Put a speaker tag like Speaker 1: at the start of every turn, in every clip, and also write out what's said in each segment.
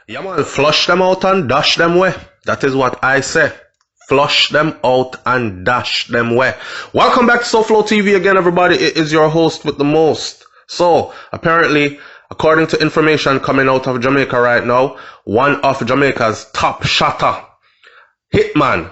Speaker 1: Yeah, man, flush them out and dash them away. That is what I say. Flush them out and dash them away. Welcome back to SouFLoTV again, everybody. It is your host with the most. So, apparently, according to information coming out of Jamaica right now, one of Jamaica's top shotter, HITMAN,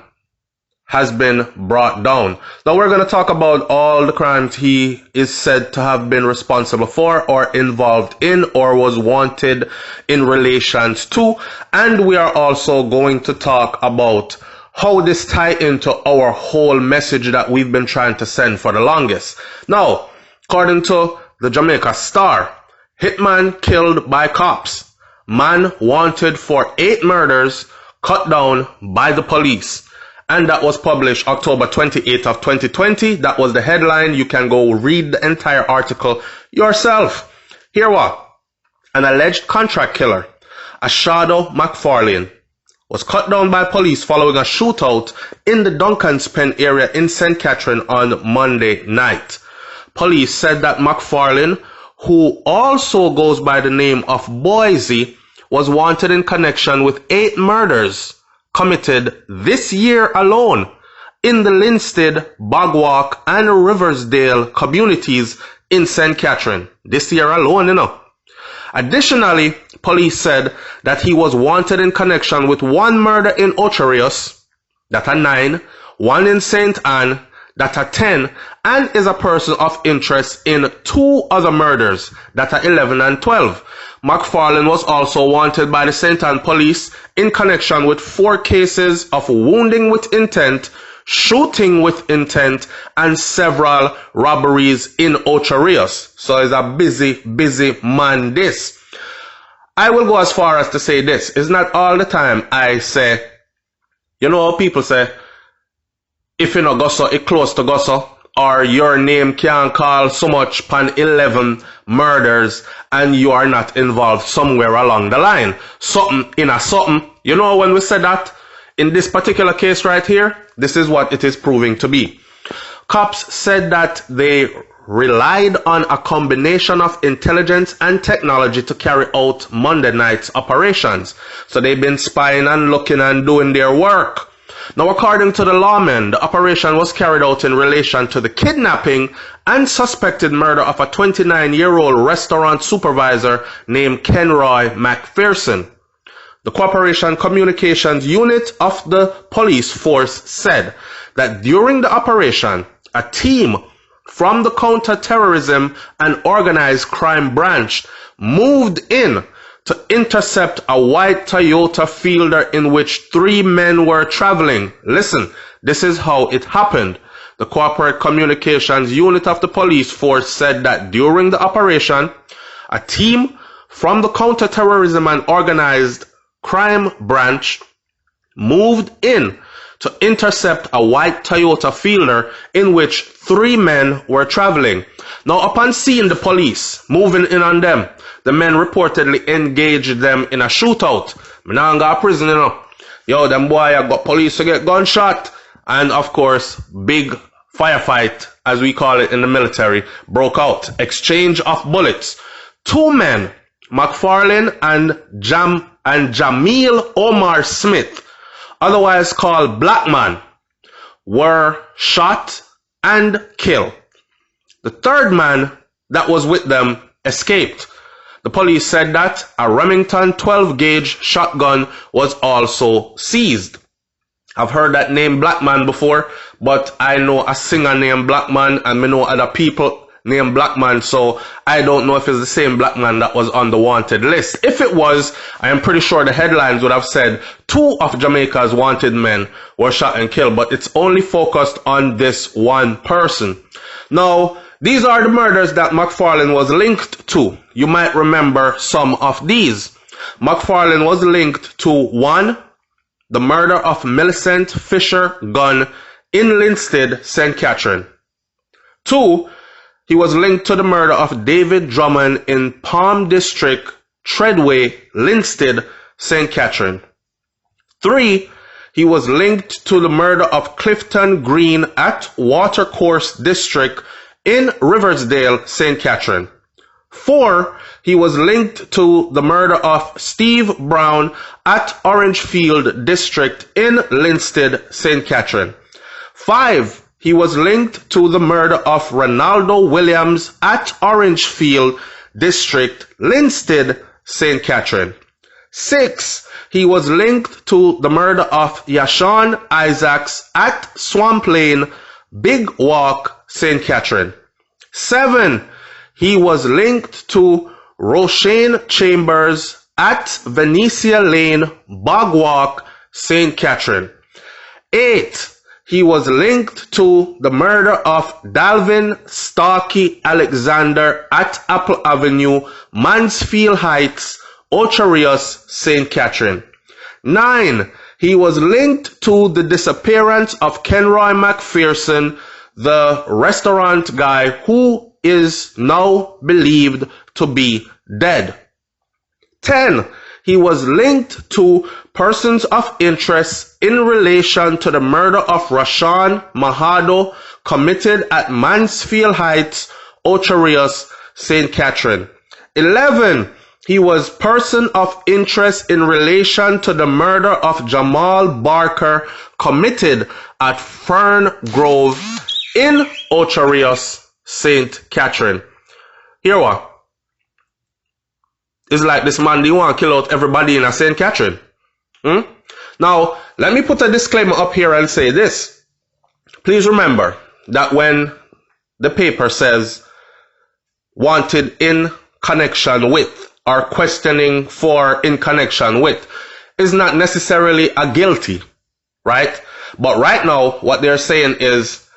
Speaker 1: has been brought down. Now we're going to talk about all the crimes he is said to have been responsible for or involved in or was wanted in relations to. And we are also going to talk about how this ties into our whole message that we've been trying to send for the longest. Now, according to the Jamaica Star, hitman killed by cops. Man wanted for 8 murders cut down by the police. And that was published October 28th of 2020. That was the headline. You can go read the entire article yourself. Here what? An alleged contract killer, Ashado McFarlane, was cut down by police following a shootout in the Duncan's Pen area in St. Catherine on Monday night. Police said that McFarlane, who also goes by the name of Boysie, was wanted in connection with 8 murders committed this year alone in the Linstead, Bogwalk, and Riversdale communities in St. Catherine. This year alone, you know. Additionally, police said that he was wanted in connection with 1 murder in Ocherius, that are 9, 1 in St. Anne, that are 10, and is a person of interest in 2 other murders, that are 11 and 12. McFarlane was also wanted by the St. Anne police in connection with 4 cases of wounding with intent, shooting with intent, and several robberies in Ocherius. So it's a busy man this. I will go as far as to say this. It's not all the time I say, you know how people say, if you know gosso, it close to gosso, or your name can't call so much pan 11 murders and you are not involved somewhere along the line. Something in a something. You know when we said that? In this particular case right here, this is what it is proving to be. Cops said that they relied on a combination of intelligence and technology to carry out Monday night's operations. So they've been spying and looking and doing their work. Now, according to the lawmen, the operation was carried out in relation to the kidnapping and suspected murder of a 29-year-old restaurant supervisor named Kenroy McPherson. The Cooperation Communications Unit of the police force said that during the operation, a team from the Counter-Terrorism and Organized Crime Branch moved in to intercept a white Toyota Fielder in which 3 men were traveling. Listen, this is how it happened. The Corporate Communications Unit of the police force said that during the operation, a team from the Counter-Terrorism and Organized Crime Branch moved in to intercept a white Toyota Fielder in which 3 men were traveling. Now, upon seeing the police moving in on them, the men reportedly engaged them in a shootout. Me nah go to prison, you know. Yo, them boy have got police to get gunshot. And of course, big firefight, as we call it in the military, broke out. Exchange of bullets. 2 men, McFarlane and Jamil Omar Smith, otherwise called Black Man, were shot and killed. The 3rd man that was with them escaped. The police said that a Remington 12-gauge shotgun was also seized. I've heard that name Black Man before, but I know a singer named Black Man and I know other people named Black Man, so I don't know if it's the same Black Man that was on the wanted list. If it was, I am pretty sure the headlines would have said 2 of Jamaica's wanted men were shot and killed, but it's only focused on this one person. Now, these are the murders that McFarlane was linked to. You might remember some of these. McFarlane was linked to 1, the murder of Millicent Fisher Gunn in Linstead, St. Catherine. 2, he was linked to the murder of David Drummond in Palm District, Treadway, Linstead, St. Catherine. 3, he was linked to the murder of Clifton Green at Watercourse District in Riversdale, St. Catherine. 4, he was linked to the murder of Steve Brown at Orangefield District in Linstead, St. Catherine. 5, he was linked to the murder of Ronaldo Williams at Orangefield District, Linstead, St. Catherine. 6, he was linked to the murder of Yashawn Isaacs at Swamp Lane, Big Walk, St. Catherine. 7, he was linked to Roshane Chambers at Venetia Lane, Bog Walk, St. Catherine. 8, he was linked to the murder of Dalvin Starkey Alexander at Apple Avenue, Mansfield Heights, Ocharius, St. Catherine. 9, he was linked to the disappearance of Kenroy McPherson, the restaurant guy who is now believed to be dead. 10, he was linked to persons of interest in relation to the murder of Rashawn Mahado committed at Mansfield Heights, Ocharius, St. Catherine. 11, he was person of interest in relation to the murder of Jamal Barker committed at Fern Grove in Ocharius, St. Catherine. Here what? It's like this man, they want to kill out everybody in a St. Catherine. Now, let me put a disclaimer up here and say this. Please remember that when the paper says wanted in connection with or questioning for in connection with is not necessarily a guilty, right? But right now, what they're saying is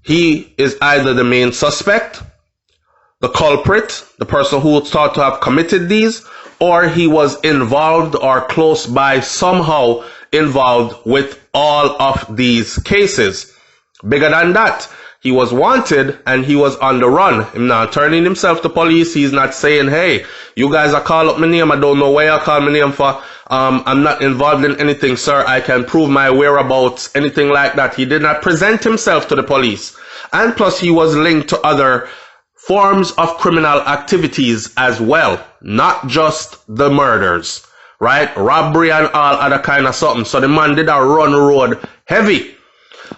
Speaker 1: he is either the main suspect, the culprit, the person who was thought to have committed these, or he was involved or close by somehow involved with all of these cases. Bigger than that, he was wanted and he was on the run. He's not turning himself to police. He's not saying, hey, you guys are calling up my name. I don't know where you call my name for. I'm not involved in anything, sir. I can prove my whereabouts, anything like that. He did not present himself to the police. And plus, he was linked to other forms of criminal activities as well, not just the murders, right? Robbery and all other kind of something. So the man did a run road heavy.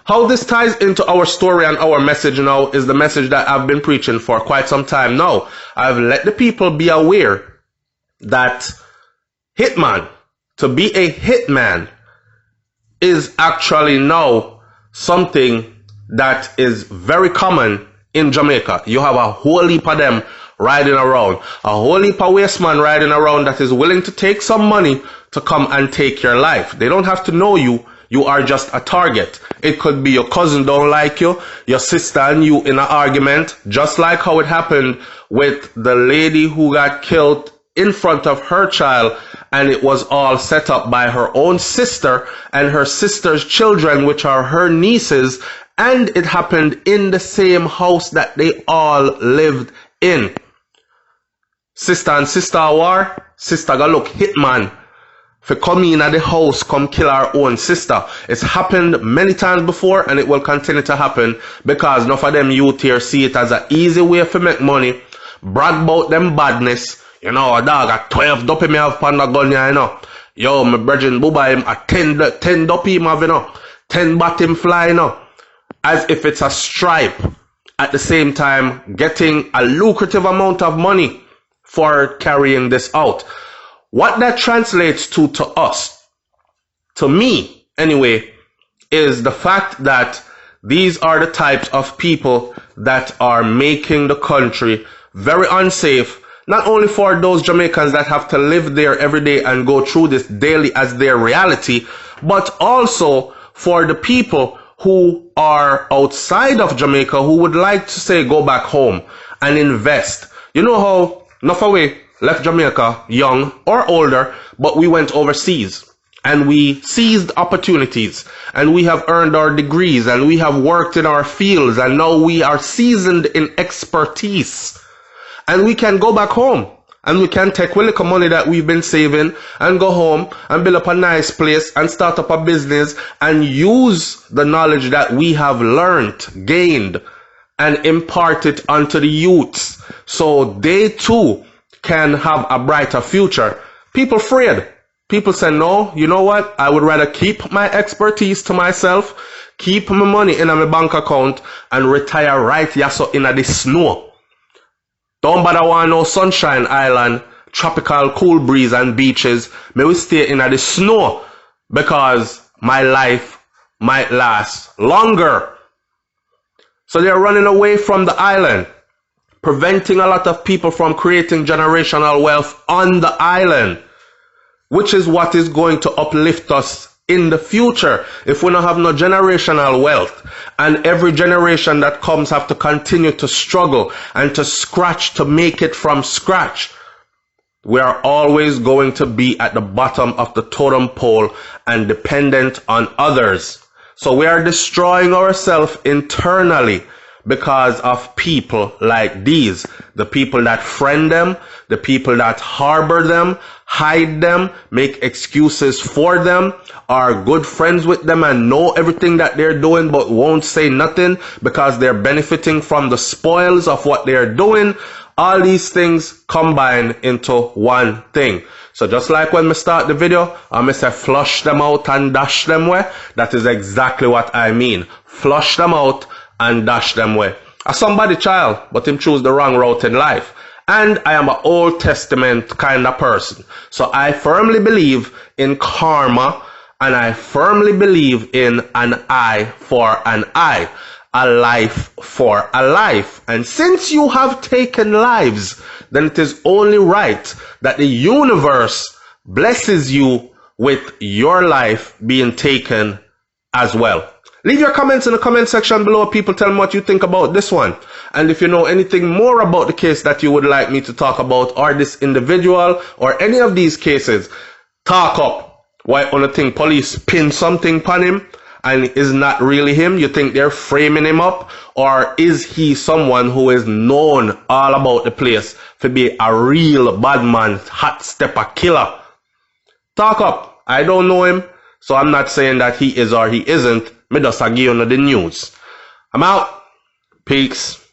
Speaker 1: How this ties into our story and our message now is the message that I've been preaching for quite some time now. I've let the people be aware that hitman, to be a hitman, is actually now something that is very common in Jamaica. You have a whole heap of them riding around, a whole heap of waste man riding around that is willing to take some money to come and take your life. They don't have to know you. You are just a target. It could be your cousin don't like you, your sister and you in an argument, just like how it happened with the lady who got killed in front of her child, and it was all set up by her own sister and her sister's children, which are her nieces, and it happened in the same house that they all lived in. Sister and sister war, sister go look hitman for come in at the house, come kill our own sister. It's happened many times before and it will continue to happen because enough of them youth here see it as an easy way to make money, brag about them badness. You know, a dog at 12 dopey me have pan the gun here, you know. Yo, my brethren, buba him a 10 dopey him have, you know. 10 bat him fly, you know. As if it's a stripe. At the same time, getting a lucrative amount of money for carrying this out. What that translates to us, to me anyway, is the fact that these are the types of people that are making the country very unsafe, not only for those Jamaicans that have to live there every day and go through this daily as their reality, but also for the people who are outside of Jamaica who would like to say go back home and invest. You know how enough away left Jamaica young or older, but we went overseas and we seized opportunities and we have earned our degrees and we have worked in our fields and now we are seasoned in expertise and we can go back home and we can take little money that we've been saving and go home and build up a nice place and start up a business and use the knowledge that we have learned, gained, and impart it onto the youths so they too can have a brighter future. People afraid. People say, no, you know what? I would rather keep my expertise to myself, keep my money in my bank account, and retire right here so in the snow. Don't bother want no sunshine island, tropical cool breeze and beaches. May we stay in the snow because my life might last longer. So they're running away from the island, preventing a lot of people from creating generational wealth on the island, which is what is going to uplift us in the future. If we don't have no generational wealth, and every generation that comes have to continue to struggle and to scratch to make it from scratch, we are always going to be at the bottom of the totem pole and dependent on others. So we are destroying ourselves internally because of people like these. The people that friend them, the people that harbor them, hide them, make excuses for them, are good friends with them and know everything that they're doing but won't say nothing because they're benefiting from the spoils of what they're doing. All these things combine into one thing. So just like when we start the video, I say flush them out and dash them away. That is exactly what I mean. Flush them out and dash them away. A somebody child, but him choose the wrong route in life. And I am an Old Testament kind of person. So I firmly believe in karma, and I firmly believe in an eye for an eye, a life for a life. And since you have taken lives, then it is only right that the universe blesses you with your life being taken as well. Leave your comments in the comment section below. People, tell me what you think about this one. And if you know anything more about the case that you would like me to talk about, or this individual, or any of these cases, talk up. Why on the thing police pin something upon him and is not really him? You think they're framing him up? Or is he someone who is known all about the place to be a real bad man, hot stepper killer? Talk up. I don't know him, so I'm not saying that he is or he isn't. Me just give you the news. I'm out. Peace.